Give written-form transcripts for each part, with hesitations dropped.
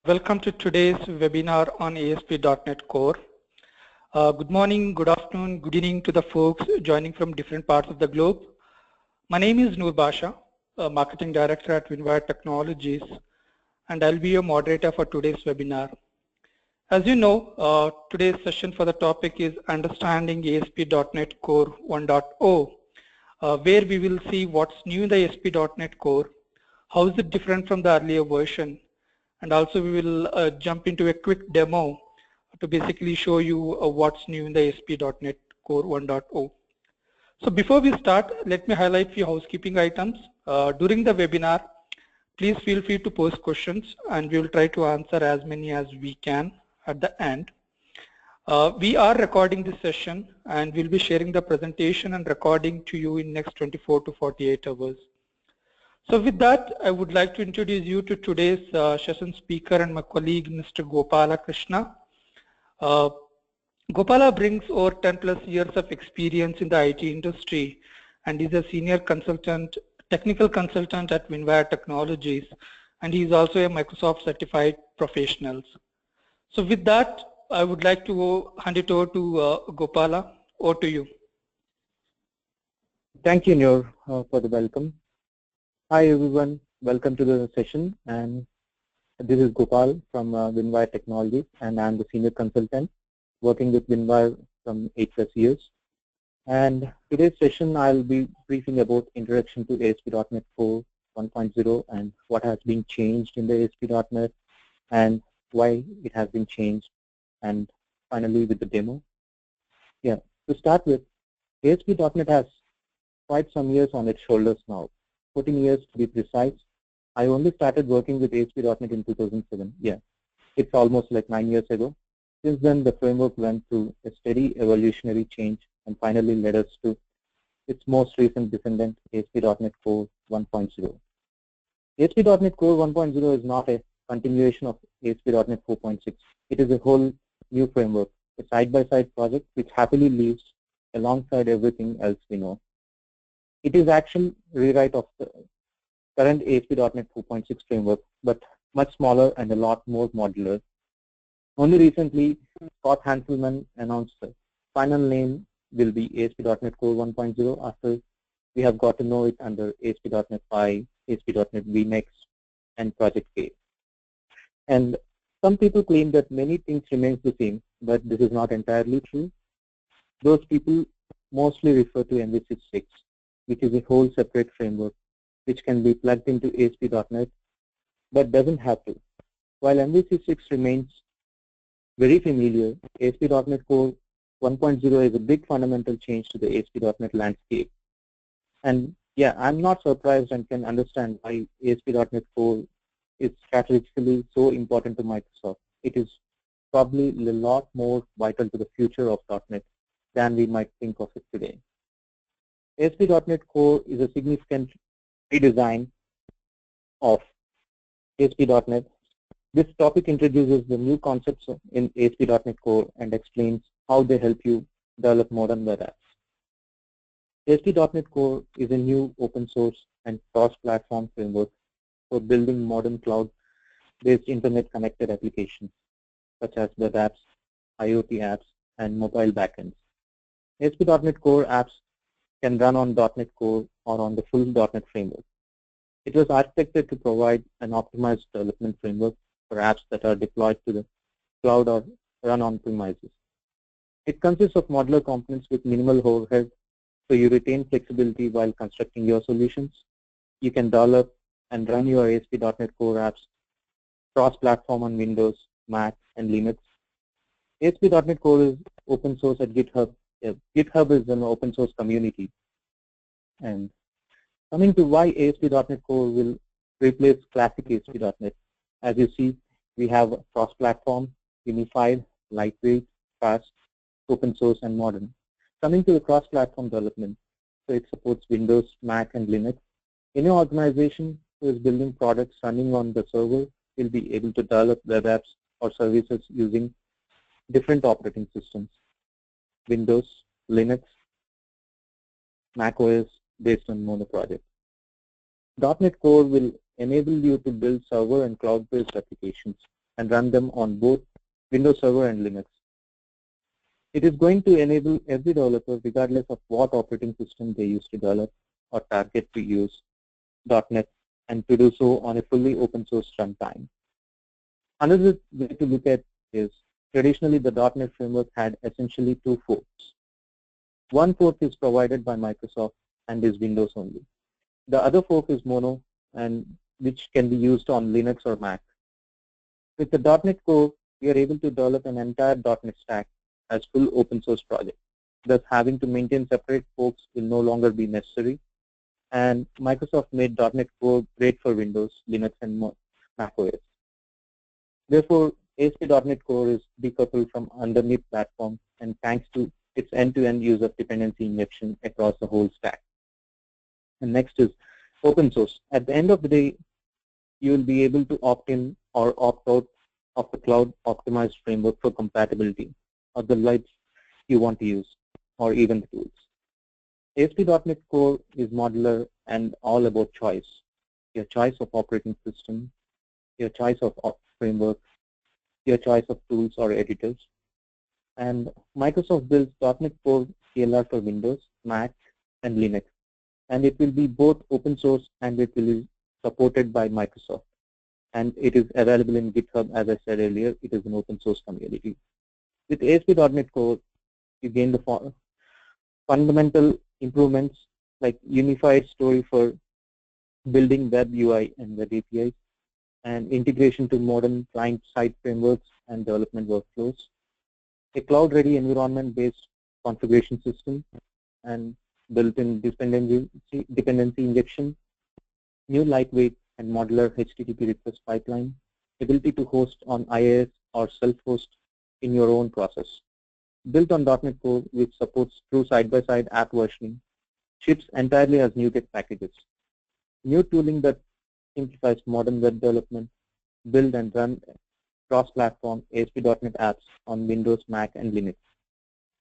Welcome to today's webinar on ASP.NET Core. Good morning, good afternoon, good evening to the folks joining from different parts of the globe. My name is Noor Basha, Marketing Director at Winwire Technologies, and I'll be your moderator for today's webinar. As you know, today's session for the topic is Understanding ASP.NET Core 1.0, where we will see what's new in the ASP.NET Core, how is it different from the earlier version, and also we will jump into a quick demo to basically show you what's new in the ASP.NET Core 1.0. So before we start, let me highlight a few housekeeping items. During the webinar, please feel free to post questions and we will try to answer as many as we can at the end. We are recording this session and we'll be sharing the presentation and recording to you in next 24 to 48 hours. So with that, I would like to introduce you to today's session speaker and my colleague, Mr. Gopala Krishna. Gopala brings over 10 plus years of experience in the IT industry and is a senior consultant, technical consultant at Winwire Technologies, and he is also a Microsoft certified professional. So with that, I would like to hand it over to Gopala. Over to you. Thank you, Noor, for the welcome. Hi everyone, welcome to the session, and this is Gopal from Winwire Technologies, and I'm the senior consultant working with Winwire from 8+ years. And today's session I'll be briefing about introduction to ASP.NET Core 1.0 and what has been changed in the ASP.NET and why it has been changed, and finally with the demo. Yeah, to start with, ASP.NET has quite some years on its shoulders now. 14 years to be precise. I only started working with ASP.NET in 2007. Yeah, it's almost like 9 years ago. Since then, the framework went through a steady evolutionary change and finally led us to its most recent descendant, ASP.NET Core 1.0. ASP.NET Core 1.0 is not a continuation of ASP.NET 4.6. It is a whole new framework, a side-by-side project which happily lives alongside everything else we know. It is actual rewrite of the current ASP.NET 4.6 framework, but much smaller and a lot more modular. Only recently, Scott Hanselman announced the final name will be ASP.NET Core 1.0 after we have got to know it under ASP.NET 5, ASP.NET VNext, and Project K. And some people claim that many things remain the same, but this is not entirely true. Those people mostly refer to MVC6, which is a whole separate framework which can be plugged into ASP.NET but doesn't have to. While MVC6 remains very familiar, ASP.NET Core 1.0 is a big fundamental change to the ASP.NET landscape. And yeah, I'm not surprised and can understand why ASP.NET Core is strategically so important to Microsoft. It is probably a lot more vital to the future of .NET than we might think of it today. ASP.NET Core is a significant redesign of ASP.NET. This topic introduces the new concepts in ASP.NET Core and explains how they help you develop modern web apps. ASP.NET Core is a new open source and cross-platform framework for building modern cloud-based internet-connected applications such as web apps, IoT apps, and mobile backends. ASP.NET Core apps can run on .NET Core or on the full .NET framework. It was architected to provide an optimized development framework for apps that are deployed to the cloud or run on premises. It consists of modular components with minimal overhead, so you retain flexibility while constructing your solutions. You can develop and run your ASP.NET Core apps cross-platform on Windows, Mac, and Linux. ASP.NET Core is open source at GitHub. GitHub is an open source community. And coming to why ASP.NET Core will replace classic ASP.NET. As you see, we have cross-platform, unified, lightweight, fast, open source, and modern. Coming to the cross-platform development, so it supports Windows, Mac, and Linux. Any organization who is building products running on the server will be able to develop web apps or services using different operating systems. Windows, Linux, Mac OS based on Mono project. .NET Core will enable you to build server and cloud-based applications and run them on both Windows Server and Linux. It is going to enable every developer, regardless of what operating system they use to develop or target to use .NET, and to do so on a fully open source runtime. Another way to look at is traditionally the .NET framework had essentially two forks. One fork is provided by Microsoft and is Windows only. The other fork is Mono, and which can be used on Linux or Mac. With the .NET Core, we are able to develop an entire .NET stack as full open source project. Thus, having to maintain separate forks will no longer be necessary. And Microsoft made .NET Core great for Windows, Linux, and Mac OS. Therefore, ASP.NET Core is decoupled from underneath platform, and thanks to its end-to-end use of dependency injection across the whole stack. And next is open source. At the end of the day, you will be able to opt in or opt out of the cloud optimized framework for compatibility of the lights you want to use, or even the tools. ASP.NET Core is modular and all about choice. Your choice of operating system, your choice of framework, your choice of tools or editors. And Microsoft builds .NET Core CLR for Windows, Mac, and Linux. And it will be both open source and it will be supported by Microsoft. And it is available in GitHub. As I said earlier, it is an open source community. With ASP.NET Core, you gain the fundamental improvements like unified story for building web UI and web APIs, and integration to modern client-side frameworks and development workflows, a cloud-ready environment-based configuration system, and built-in dependency injection, new lightweight and modular HTTP request pipeline, ability to host on IaaS or self-host in your own process. Built on .NET Core, which supports true side-by-side app versioning, ships entirely as NuGet packages. New tooling that simplifies modern web development, build and run cross-platform ASP.NET apps on Windows, Mac, and Linux.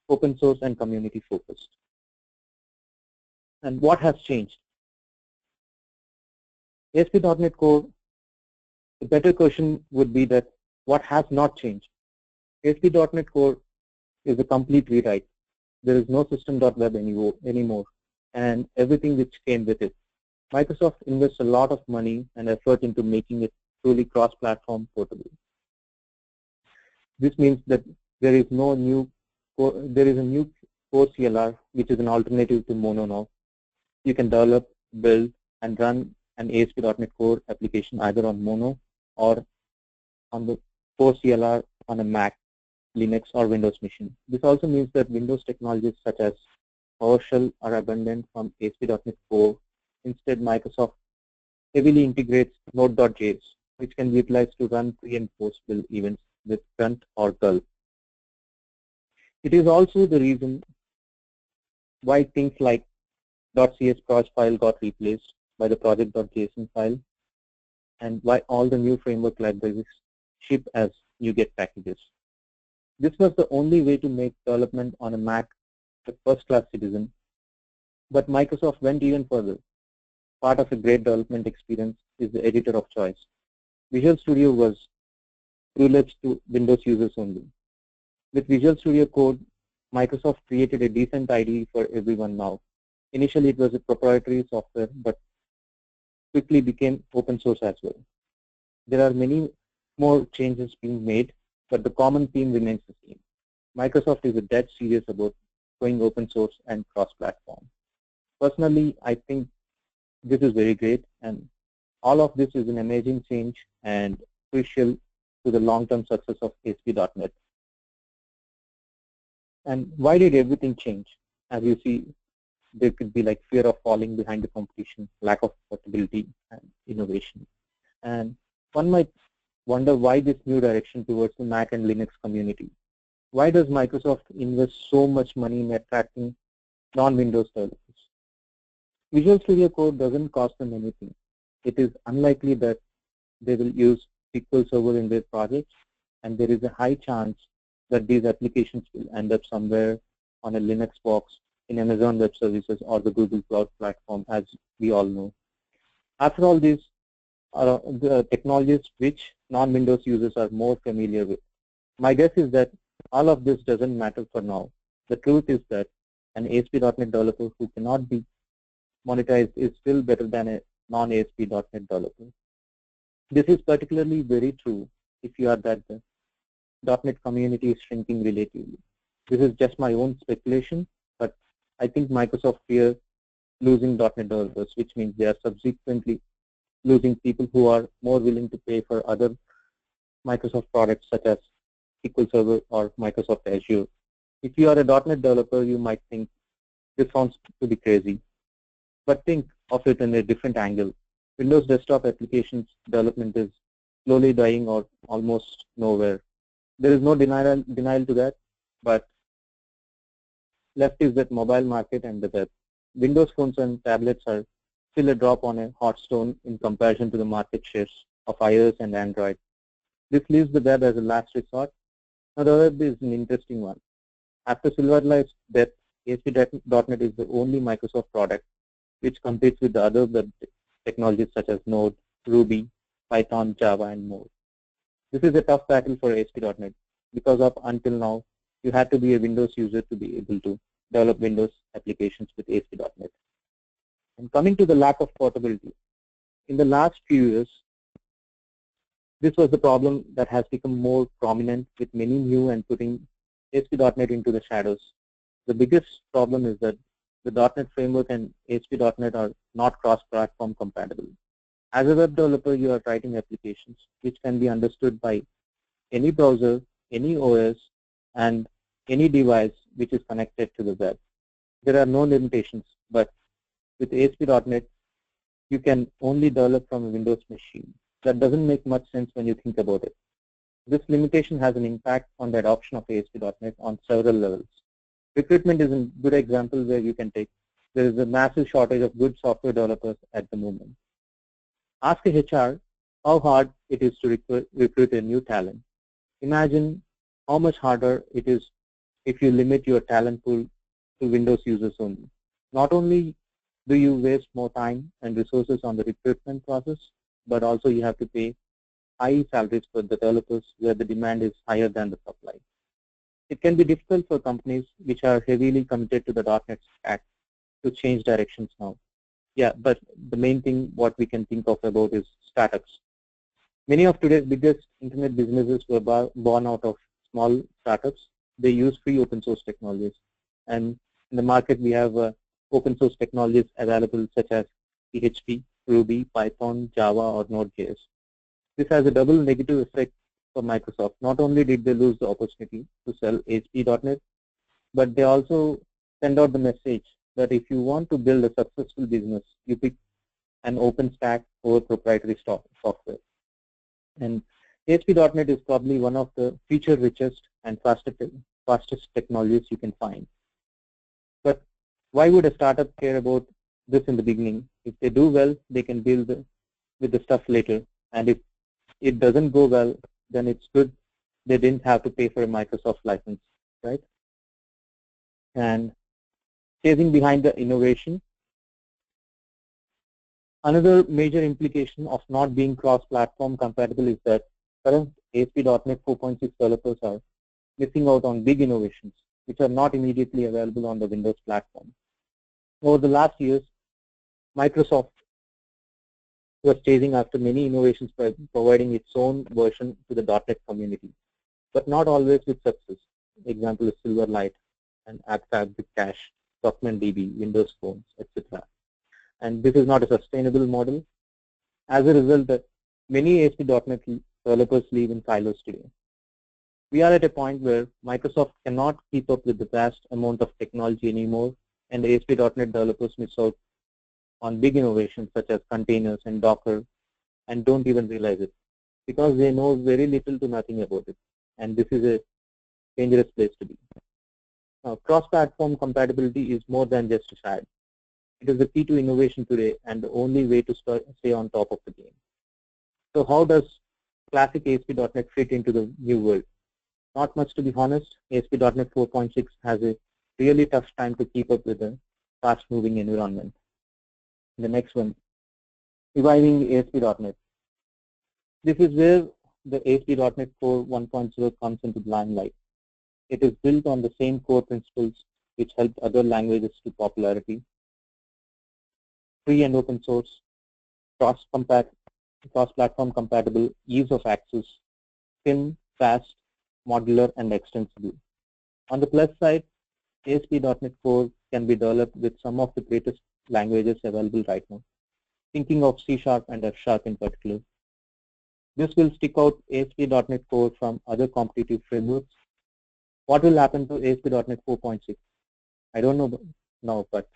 Open source and community focused. And what has changed? ASP.NET Core, the better question would be that what has not changed? ASP.NET Core is a complete rewrite. There is no system.web anymore, and everything which came with it. Microsoft invests a lot of money and effort into making it truly cross-platform portable. This means that there is a new core CLR, which is an alternative to Mono now. You can develop, build, and run an ASP.NET Core application either on Mono or on the core CLR on a Mac, Linux, or Windows machine. This also means that Windows technologies such as PowerShell are abundant from ASP.NET Core. Instead, Microsoft heavily integrates Node.js, which can be utilized to run pre- and post-build events with Grunt or Gull. It is also the reason why things like .cs proj file got replaced by the project.json file, and why all the new framework libraries ship as NuGet packages. This was the only way to make development on a Mac a first-class citizen, but Microsoft went even further. Part of a great development experience is the editor of choice. Visual Studio was privileged to Windows users only. With Visual Studio Code, Microsoft created a decent IDE for everyone now. Initially, it was a proprietary software, but quickly became open source as well. There are many more changes being made, but the common theme remains the same. Microsoft is dead serious about going open source and cross-platform. Personally, I think this is very great, and all of this is an amazing change and crucial to the long-term success of ASP.NET. And why did everything change? As you see, there could be like fear of falling behind the competition, lack of portability, and innovation. And one might wonder why this new direction towards the Mac and Linux community. Why does Microsoft invest so much money in attracting non-Windows developers? Visual Studio Code doesn't cost them anything. It is unlikely that they will use SQL Server in their projects, and there is a high chance that these applications will end up somewhere on a Linux box in Amazon Web Services or the Google Cloud Platform, as we all know. After all, these are the technologies which non-Windows users are more familiar with. My guess is that all of this doesn't matter for now. The truth is that an ASP.NET developer who cannot be monetized is still better than a non-ASP.NET developer. This is particularly very true if you are that the .NET community is shrinking relatively. This is just my own speculation, but I think Microsoft fears losing .NET developers, which means they are subsequently losing people who are more willing to pay for other Microsoft products such as SQL Server or Microsoft Azure. If you are a .NET developer, you might think this sounds to be crazy, but think of it in a different angle. Windows desktop applications development is slowly dying or almost nowhere. There is no denial to that, but left is that mobile market and the web. Windows phones and tablets are still a drop on a hot stone in comparison to the market shares of iOS and Android. This leaves the web as a last resort. Now the web is an interesting one. After Silverlight's death, ASP.NET is the only Microsoft product which competes with the other web technologies such as Node, Ruby, Python, Java, and more. This is a tough battle for ASP.NET because up until now, you had to be a Windows user to be able to develop Windows applications with ASP.NET. And coming to the lack of portability, in the last few years, this was the problem that has become more prominent with many new and putting ASP.NET into the shadows. The biggest problem is that the .NET framework and ASP.NET are not cross-platform compatible. As a web developer, you are writing applications which can be understood by any browser, any OS, and any device which is connected to the web. There are no limitations, but with ASP.NET, you can only develop from a Windows machine. That doesn't make much sense when you think about it. This limitation has an impact on the adoption of ASP.NET on several levels. Recruitment is a good example where you can take. There is a massive shortage of good software developers at the moment. Ask a HR how hard it is to recruit a new talent. Imagine how much harder it is if you limit your talent pool to Windows users only. Not only do you waste more time and resources on the recruitment process, but also you have to pay high salaries for the developers where the demand is higher than the supply. It can be difficult for companies which are heavily committed to the .NET stack to change directions now. Yeah, but the main thing what we can think of about is startups. Many of today's biggest internet businesses were born out of small startups. They use free open source technologies. And in the market, we have open source technologies available such as PHP, Ruby, Python, Java, or Node.js. This has a double negative effect for Microsoft. Not only did they lose the opportunity to sell ASP.NET, but they also send out the message that if you want to build a successful business, you pick an open stack over proprietary software. And ASP.NET is probably one of the feature-richest and fastest technologies you can find. But why would a startup care about this in the beginning? If they do well, they can build with the stuff later. And if it doesn't go well, then it's good they didn't have to pay for a Microsoft license, right? And chasing behind the innovation. Another major implication of not being cross-platform compatible is that current ASP.NET 4.6 developers are missing out on big innovations which are not immediately available on the Windows platform. Over the last years, Microsoft was chasing after many innovations by providing its own version to the .NET community, but not always with success. Example is Silverlight and AppFabric Cache, DocumentDB, Windows Phones, etc. And this is not a sustainable model. As a result, many ASP.NET developers live in silos today. We are at a point where Microsoft cannot keep up with the vast amount of technology anymore, and ASP.NET developers miss out on big innovations such as containers and Docker and don't even realize it because they know very little to nothing about it. And this is a dangerous place to be. Now, cross-platform compatibility is more than just a fad. It is the key to innovation today and the only way to stay on top of the game. So how does classic ASP.NET fit into the new world? Not much, to be honest. ASP.NET 4.6 has a really tough time to keep up with the fast-moving environment. The next one, reviving ASP.NET. This is where the ASP.NET Core 1.0 comes into the limelight. It is built on the same core principles which helped other languages to popularity: free and open source, cross-platform compatible, ease of access, thin, fast, modular, and extensible. On the plus side, ASP.NET Core can be developed with some of the greatest languages available right now, thinking of C# and F# in particular. This will stick out ASP.NET Core from other competitive frameworks. What will happen to ASP.NET 4.6? I don't know now, but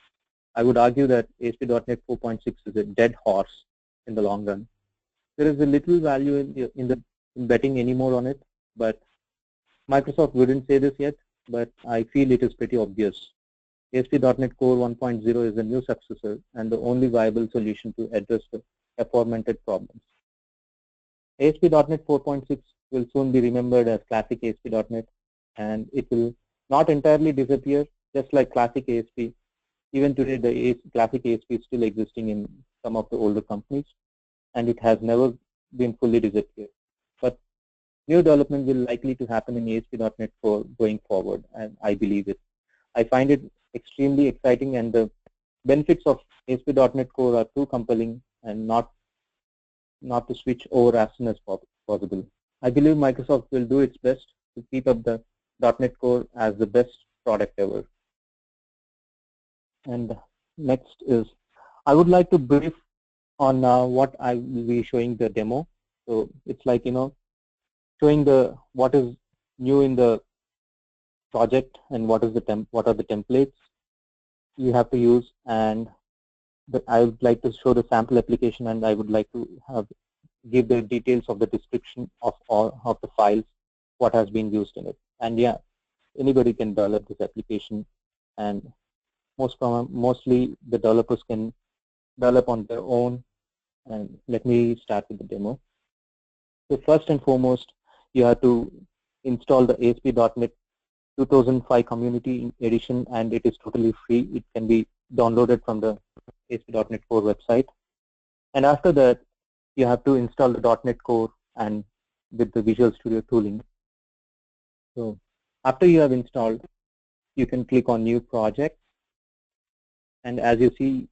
I would argue that ASP.NET 4.6 is a dead horse in the long run. There is a little value in betting anymore on it, but Microsoft wouldn't say this yet, but I feel it is pretty obvious. ASP.NET Core 1.0 is a new successor and the only viable solution to address the aforementioned problems. ASP.NET 4.6 will soon be remembered as classic ASP.NET, and it will not entirely disappear, just like classic ASP. Even today, the classic ASP is still existing in some of the older companies, and it has never been fully disappeared. But new development will likely to happen in ASP.NET Core going forward, and I believe it. I find it extremely exciting, and the benefits of ASP.NET Core are too compelling and not to switch over as soon as possible. I believe Microsoft will do its best to keep up the .NET Core as the best product ever. And next is, I would like to brief on what I will be showing the demo. So it's like, showing what is new in the project and what are the templates you have to use, and I would like to show the sample application, and I would like to give the details of the description of all of the files, what has been used in it. And yeah, anybody can develop this application, and mostly the developers can develop on their own. And let me start with the demo. So first and foremost, you have to install the ASP.NET 2005 Community Edition, and it is totally free. It can be downloaded from the ASP.NET Core website. And after that, you have to install the .NET Core and with the Visual Studio tooling. So after you have installed, you can click on New Project. And as you see,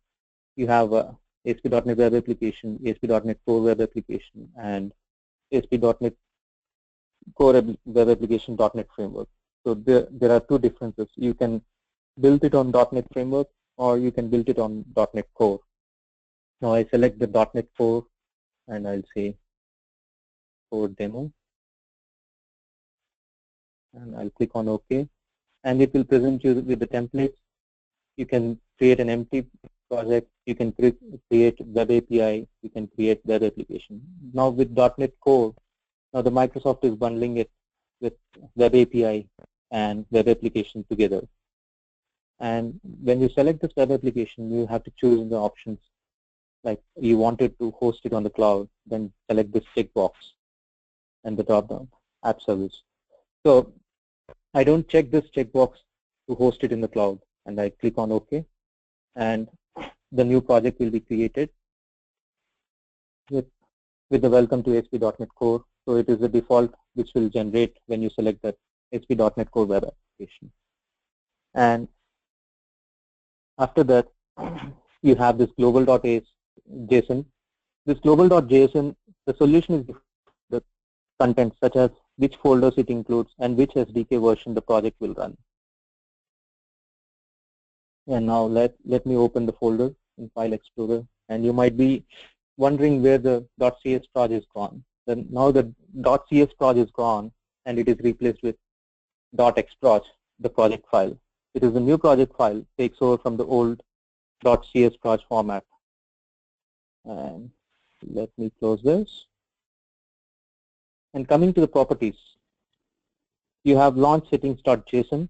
you have a ASP.NET Web Application, ASP.NET Core Web Application, and ASP.NET Core Web Application .NET Framework. So there are two differences. You can build it on .NET Framework, or you can build it on .NET Core. Now I select the .NET Core, and I'll say Core Demo, and I'll click on OK, and it will present you with the templates. You can create an empty project, you can create web API, you can create web application. Now with .NET Core, now the Microsoft is bundling it with web API and web application together. And when you select this web application, you have to choose the options, like you wanted to host it on the cloud, then select this checkbox and the drop-down app service. So I don't check this checkbox to host it in the cloud, and I click on OK, and the new project will be created with the welcome to ASP.NET Core. So it is the default which will generate when you select that ASP.NET Core web application. And after that, you have this global.json. This global.json, the solution is the content, such as which folders it includes and which SDK version the project will run. And now let me open the folder in File Explorer, and you might be wondering where the .cs proj is gone. Then now the .cs proj is gone, and it is replaced with .xproj, the project file. It is a new project file, takes over from the old .cs proj format. And let me close this. And coming to the properties, you have launch settings.json.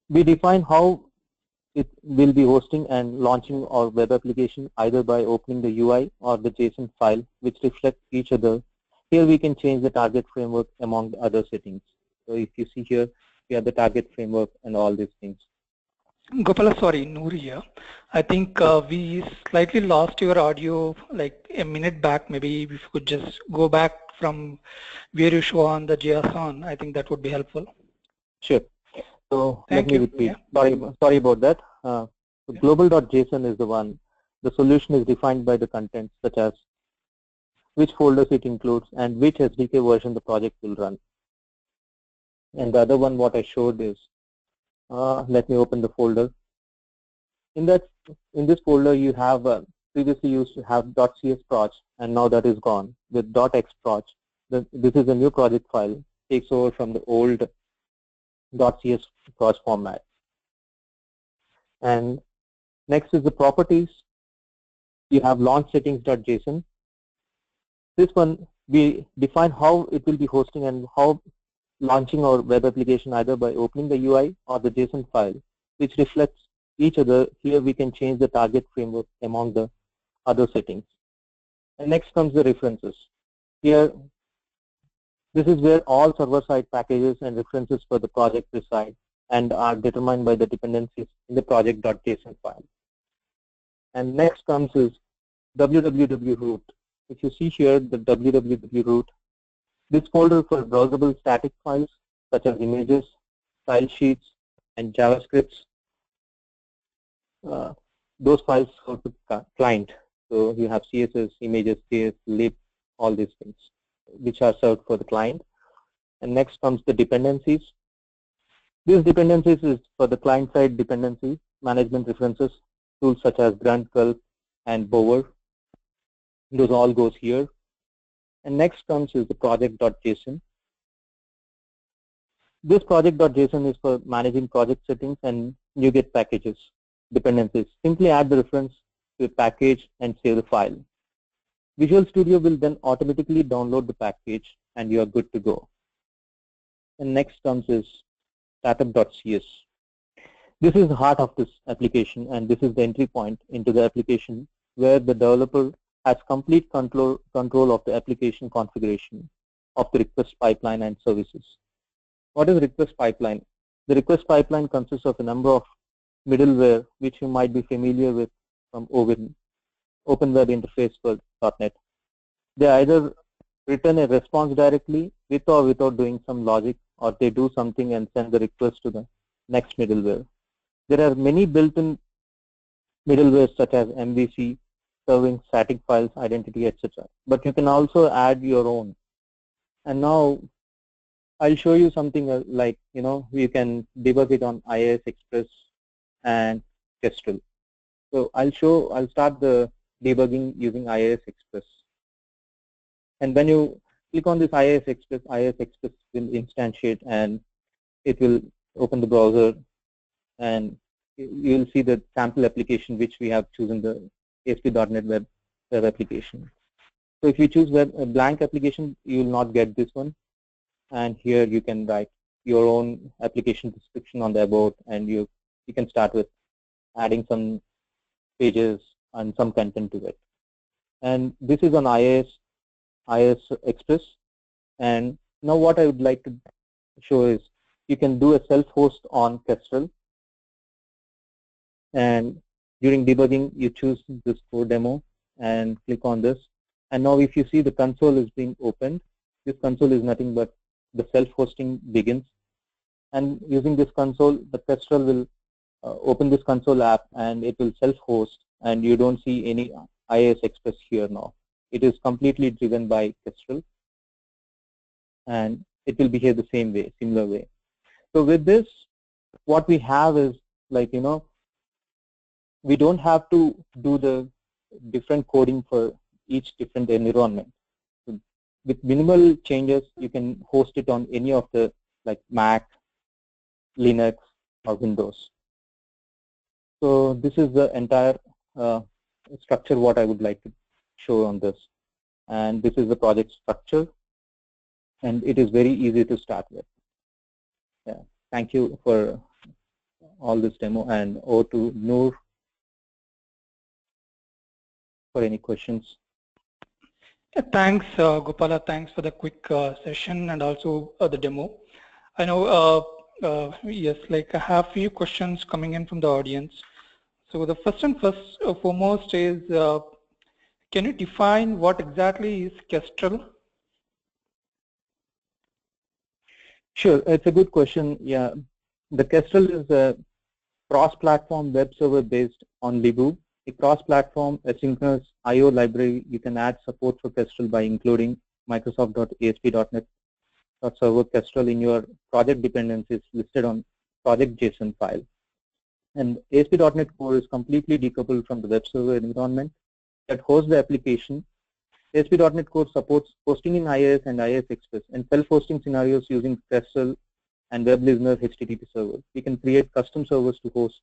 We define how it will be hosting and launching our web application either by opening the UI or the JSON file, which reflect each other. Here we can change the target framework among the other settings. So if you see here, we have the target framework and all these things. Gopala, sorry, Noor here. I think we slightly lost your audio like a minute back. Maybe if you could just go back from where you show on the JSON, I think that would be helpful. Sure. So let Thank me you. repeat. Yeah. Sorry about that. Yeah. Global.json is the one. The solution is defined by the content, such as which folders it includes and which SDK version the project will run. And the other one, what I showed is, let me open the folder. In this folder, you have previously used to have .cs proj, and now that is gone. With .xproj, this is a new project file, takes over from the old .cs proj format. And next is the properties. You have launch settings.json. This one, we define how it will be hosting and how launching our web application either by opening the UI or the JSON file, which reflects each other. Here we can change the target framework among the other settings. And next comes the references. Here, this is where all server-side packages and references for the project reside and are determined by the dependencies in the project.json file. And next comes is www root. If you see here the www root, this folder for browsable static files such as images, style sheets, and JavaScripts. Those files go to client. So you have CSS, images, JS, lib, all these things, which are served for the client. And next comes the dependencies. These dependencies is for the client-side dependency management references, tools such as Grunt, Gulp, and Bower. Those all goes here. And next comes is the project.json. This project.json is for managing project settings and NuGet packages dependencies. Simply add the reference to a package and save the file. Visual Studio will then automatically download the package and you are good to go. And next comes is startup.cs. This is the heart of this application, and this is the entry point into the application where the developer has complete control of the application configuration of the request pipeline and services. What is request pipeline? The request pipeline consists of a number of middleware which you might be familiar with from Open Web Interface for .NET. They either return a response directly with or without doing some logic, or they do something and send the request to the next middleware. There are many built-in middleware such as MVC, serving static files, identity, etc. But you can also add your own. And now I'll show you something like, you can debug it on IIS Express and Kestrel. So I'll start the debugging using IIS Express. And when you click on this IIS Express will instantiate and it will open the browser, and you'll see the sample application which we have chosen, the ASP.NET web application. So if you choose a blank application, you will not get this one. And here you can write your own application description on the about, and you can start with adding some pages and some content to it. And this is on IIS Express. And now what I would like to show is you can do a self-host on Kestrel. And during debugging, you choose this core demo and click on this. And now if you see the console is being opened, this console is nothing but the self-hosting begins. And using this console, the Kestrel will open this console app and it will self-host, and you don't see any IIS Express here now. It is completely driven by Kestrel, and it will behave the same way, similar way. So with this, what we have is like, we don't have to do the different coding for each different environment. So with minimal changes, you can host it on any of the like Mac, Linux, or Windows. So this is the entire structure what I would like to show on this. And this is the project structure, and it is very easy to start with. Yeah. Thank you for all this demo, and over to Noor for any questions. Yeah, thanks, Gopala. Thanks for the quick session and also the demo. I know, yes, like I have a few questions coming in from the audience. So the first and foremost is, can you define what exactly is Kestrel? Sure, it's a good question. Yeah, the Kestrel is a cross-platform web server based on Liboo. A cross-platform asynchronous I/O library. You can add support for Kestrel by including Microsoft.ASP.NET Server Kestrel in your project dependencies listed on project JSON file. And ASP.NET Core is completely decoupled from the web server environment that hosts the application. ASP.NET Core supports hosting in IIS and IIS Express and self-hosting scenarios using Kestrel and Web Listener HTTP server. We can create custom servers to host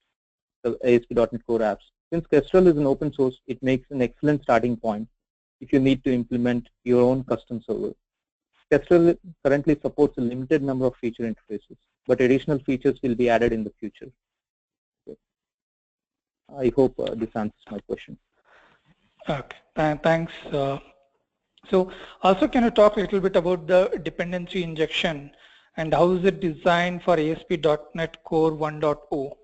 the ASP.NET Core apps. Since Kestrel is an open source, it makes an excellent starting point if you need to implement your own custom server. Kestrel currently supports a limited number of feature interfaces, but additional features will be added in the future. I hope this answers my question. Okay, thanks. So also, can you talk a little bit about the dependency injection and how is it designed for ASP.NET Core 1.0?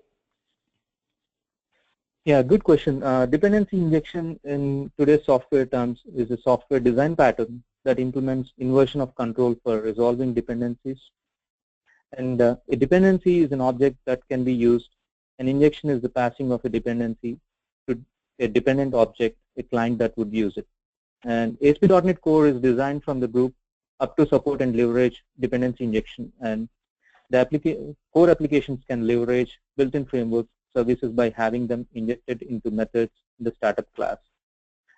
Yeah, good question. Dependency injection in today's software terms is a software design pattern that implements inversion of control for resolving dependencies. And a dependency is an object that can be used. An injection is the passing of a dependency to a dependent object, a client that would use it. And ASP.NET Core is designed from the group up to support and leverage dependency injection. And the core applications can leverage built-in frameworks services by having them injected into methods in the startup class.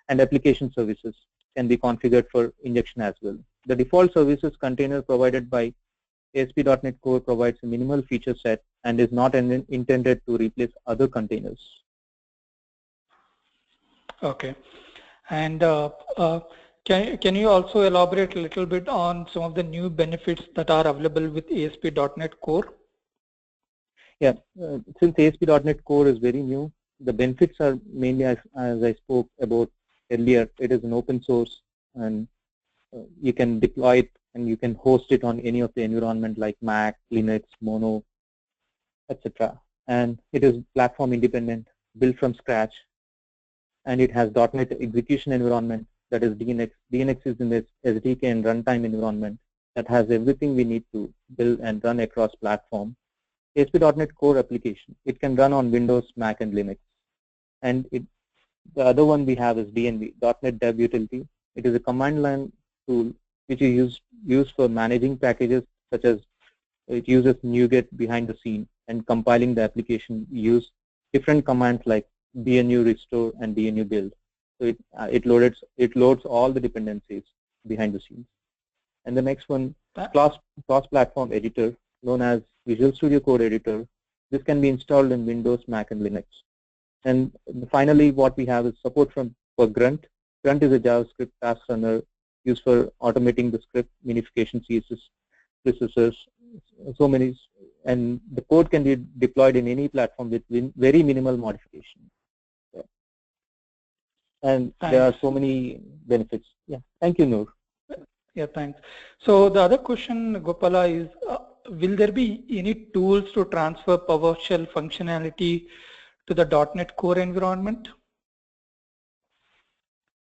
And application services can be configured for injection as well. The default services container provided by ASP.NET Core provides a minimal feature set and is not intended to replace other containers. Okay. And can you also elaborate a little bit on some of the new benefits that are available with ASP.NET Core? Yeah, since ASP.NET Core is very new, the benefits are mainly as I spoke about earlier. It is an open source and you can deploy it and you can host it on any of the environment like Mac, Linux, Mono, etc. And it is platform independent, built from scratch, and it has .NET execution environment, that is DNX. DNX is in this SDK and runtime environment that has everything we need to build and run across platform. ASP.NET Core application, it can run on Windows, Mac, and Linux. And the other one we have is DNV, .NET Dev Utility. It is a command line tool which is used for managing packages, such as it uses NuGet behind the scene, and compiling the application use different commands like DNU restore and DNU build. So it loads all the dependencies behind the scenes. And the next one, cross-platform editor, known as Visual Studio Code Editor. This can be installed in Windows, Mac, and Linux. And finally, what we have is support for Grunt. Grunt is a JavaScript task runner used for automating the script minification processors. So many, and the code can be deployed in any platform with very minimal modification. Yeah. And Thanks. there are so many benefits. Yeah, thank you, Noor. Yeah, thanks. So the other question, Gopala, is will there be any tools to transfer PowerShell functionality to the .NET Core environment?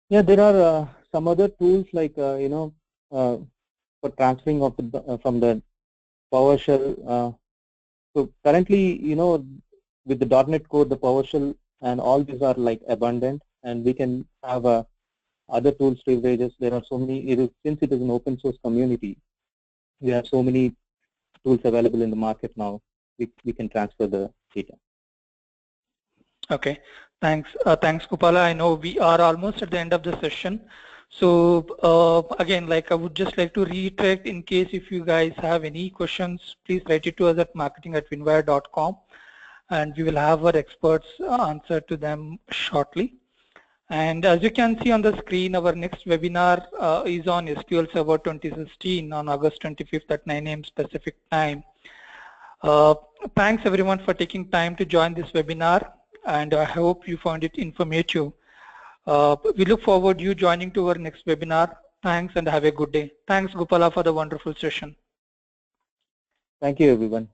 Yeah, there are some other tools like for transferring of from the PowerShell. So currently, with the .NET Core, the PowerShell and all these are like abundant, and we can have other tools to leverage us. There are so many. Since it is an open source community, we have so many tools available in the market now. We can transfer the data. Okay, thanks. Thanks, Gopala. I know we are almost at the end of the session. So again, I would just like to reiterate, in case if you guys have any questions, please write it to us at marketing@winwire.com, and we will have our experts answer to them shortly. And as you can see on the screen, our next webinar is on SQL Server 2016 on August 25th at 9 AM Pacific time. Thanks everyone for taking time to join this webinar, and I hope you found it informative. We look forward to you joining to our next webinar. Thanks and have a good day. Thanks, Gopala, for the wonderful session. Thank you, everyone.